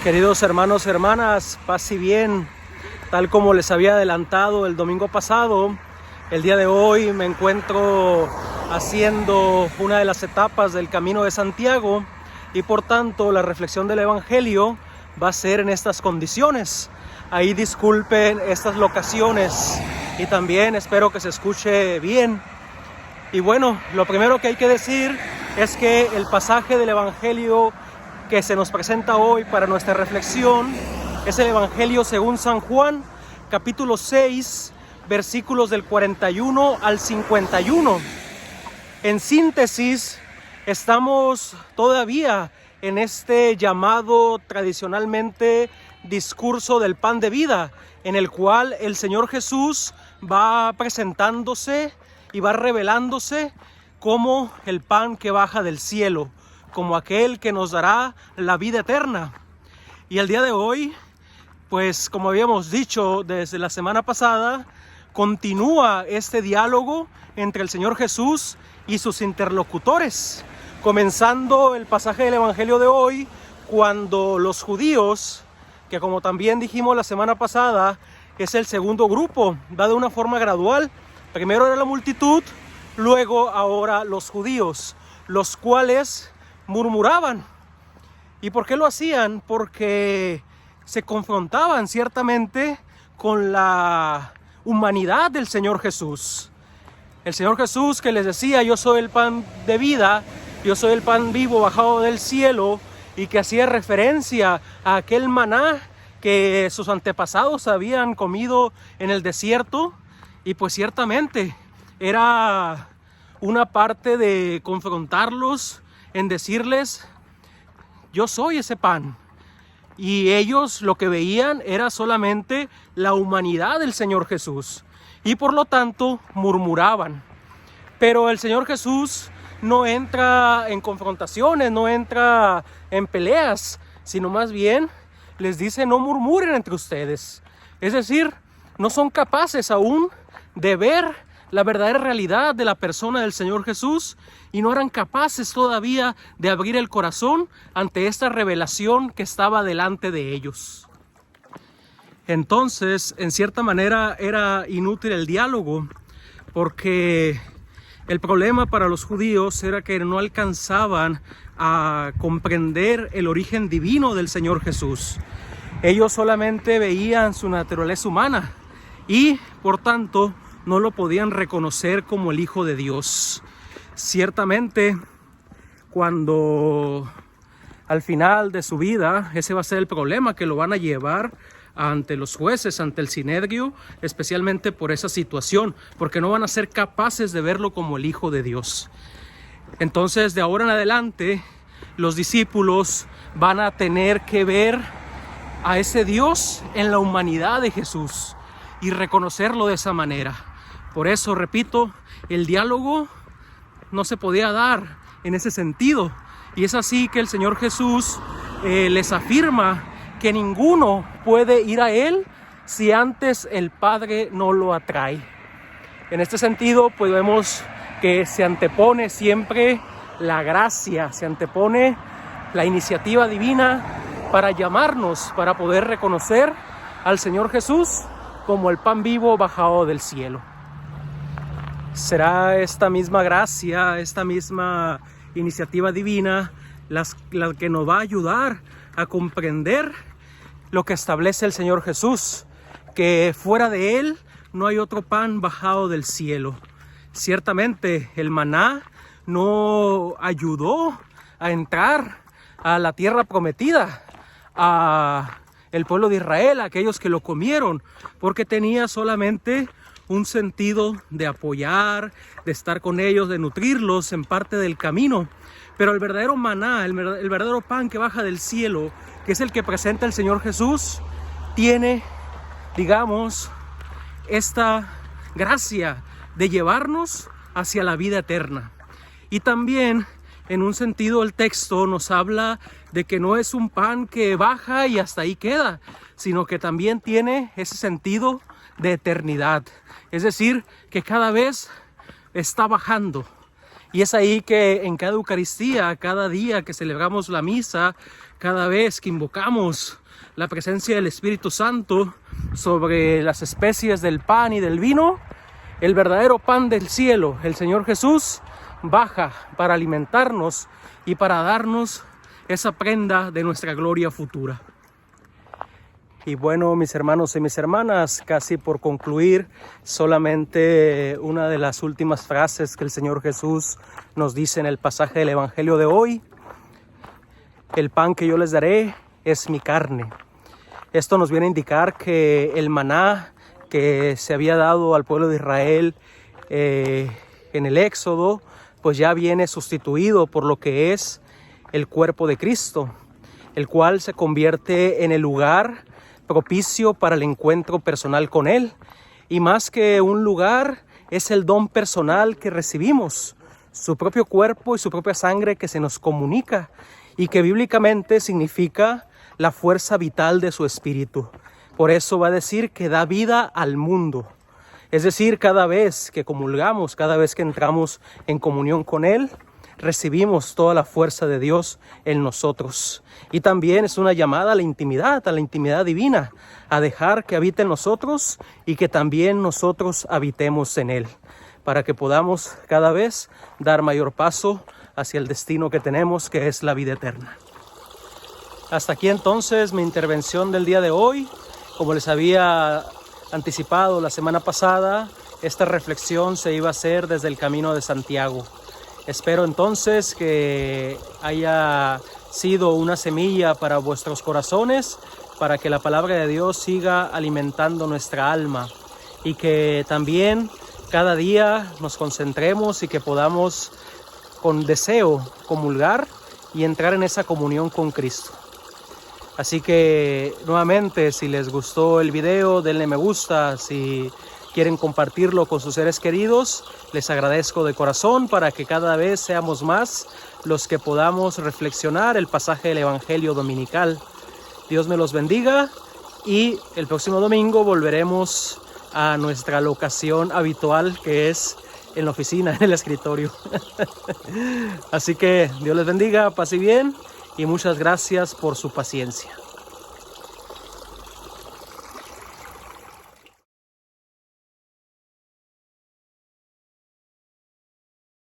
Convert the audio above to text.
Queridos hermanos y hermanas, paz y bien. Tal como les había adelantado el domingo pasado, el día de hoy me encuentro haciendo una de las etapas del Camino de Santiago y por tanto la reflexión del Evangelio va a ser en estas condiciones. Ahí disculpen estas locaciones y también espero que se escuche bien. Y bueno, lo primero que hay que decir es que el pasaje del Evangelio que se nos presenta hoy para nuestra reflexión es el Evangelio según San Juan, capítulo 6, versículos del 41 al 51. En síntesis, estamos todavía en este llamado tradicionalmente discurso del pan de vida, en el cual el Señor Jesús va presentándose y va revelándose como el pan que baja del cielo, como aquel que nos dará la vida eterna. Y el día de hoy, pues como habíamos dicho desde la semana pasada, continúa este diálogo entre el Señor Jesús y sus interlocutores, comenzando el pasaje del Evangelio de hoy cuando los judíos, que como también dijimos la semana pasada, es el segundo grupo, va de una forma gradual. Primero era la multitud, luego ahora los judíos, los cuales murmuraban. ¿Y por qué lo hacían? Porque se confrontaban ciertamente con la humanidad del Señor Jesús. El Señor Jesús que les decía: yo soy el pan de vida, yo soy el pan vivo bajado del cielo, y que hacía referencia a aquel maná que sus antepasados habían comido en el desierto. Y pues ciertamente era una parte de confrontarlos en decirles: yo soy ese pan. Y ellos lo que veían era solamente la humanidad del Señor Jesús y por lo tanto murmuraban. Pero el Señor Jesús no entra en confrontaciones, no entra en peleas, sino más bien les dice: no murmuren entre ustedes. Es decir, no son capaces aún de ver la verdadera realidad de la persona del Señor Jesús y no eran capaces todavía de abrir el corazón ante esta revelación que estaba delante de ellos. Entonces, en cierta manera era inútil el diálogo, porque el problema para los judíos era que no alcanzaban a comprender el origen divino del Señor Jesús. Ellos solamente veían su naturaleza humana y, por tanto, no lo podían reconocer como el Hijo de Dios. Ciertamente, cuando al final de su vida, ese va a ser el problema que lo van a llevar ante los jueces, ante el Sinedrio, especialmente por esa situación, porque no van a ser capaces de verlo como el Hijo de Dios. Entonces, de ahora en adelante, los discípulos van a tener que ver a ese Dios en la humanidad de Jesús y reconocerlo de esa manera. Por eso, repito, el diálogo no se podía dar en ese sentido. Y es así que el Señor Jesús les afirma que ninguno puede ir a Él si antes el Padre no lo atrae. En este sentido, pues vemos que se antepone siempre la gracia, se antepone la iniciativa divina para llamarnos, para poder reconocer al Señor Jesús como el pan vivo bajado del cielo. Será esta misma gracia, esta misma iniciativa divina la que nos va a ayudar a comprender lo que establece el Señor Jesús, que fuera de Él no hay otro pan bajado del cielo. Ciertamente el maná no ayudó a entrar a la tierra prometida, a el pueblo de Israel, a aquellos que lo comieron, porque tenía solamente un sentido de apoyar, de estar con ellos, de nutrirlos en parte del camino. Pero el verdadero maná, el verdadero pan que baja del cielo, que es el que presenta el Señor Jesús, tiene, digamos, esta gracia de llevarnos hacia la vida eterna. Y también, en un sentido, el texto nos habla de que no es un pan que baja y hasta ahí queda, sino que también tiene ese sentido de eternidad. Es decir, que cada vez está bajando Y es ahí que en cada Eucaristía, cada día que celebramos la misa, cada vez que invocamos la presencia del Espíritu Santo sobre las especies del pan y del vino, el verdadero pan del cielo, el Señor Jesús, baja para alimentarnos y para darnos esa prenda de nuestra gloria futura. Y bueno, mis hermanos y mis hermanas, casi por concluir, solamente una de las últimas frases que el Señor Jesús nos dice en el pasaje del Evangelio de hoy: el pan que yo les daré es mi carne. Esto nos viene a indicar que el maná que se había dado al pueblo de Israel en el Éxodo, pues ya viene sustituido por lo que es el cuerpo de Cristo, el cual se convierte en el lugar propicio para el encuentro personal con Él. Y más que un lugar, es el don personal que recibimos, su propio cuerpo y su propia sangre que se nos comunica y que bíblicamente significa la fuerza vital de su espíritu. Por eso va a decir que da vida al mundo. Es decir, cada vez que comulgamos, cada vez que entramos en comunión con Él, recibimos toda la fuerza de Dios en nosotros. Y también es una llamada a la intimidad divina, a dejar que habite en nosotros y que también nosotros habitemos en Él, para que podamos cada vez dar mayor paso hacia el destino que tenemos, que es la vida eterna. Hasta aquí entonces mi intervención del día de hoy. Como les había anticipado la semana pasada, esta reflexión se iba a hacer desde el Camino de Santiago. Espero entonces que haya sido una semilla para vuestros corazones, para que la palabra de Dios siga alimentando nuestra alma y que también cada día nos concentremos y que podamos con deseo comulgar y entrar en esa comunión con Cristo. Así que nuevamente, si les gustó el video, denle me gusta. Si quieren compartirlo con sus seres queridos, les agradezco de corazón, para que cada vez seamos más los que podamos reflexionar el pasaje del Evangelio dominical. Dios me los bendiga y el próximo domingo volveremos a nuestra locación habitual, que es en la oficina, en el escritorio. Así que Dios les bendiga, paz y bien, y muchas gracias por su paciencia.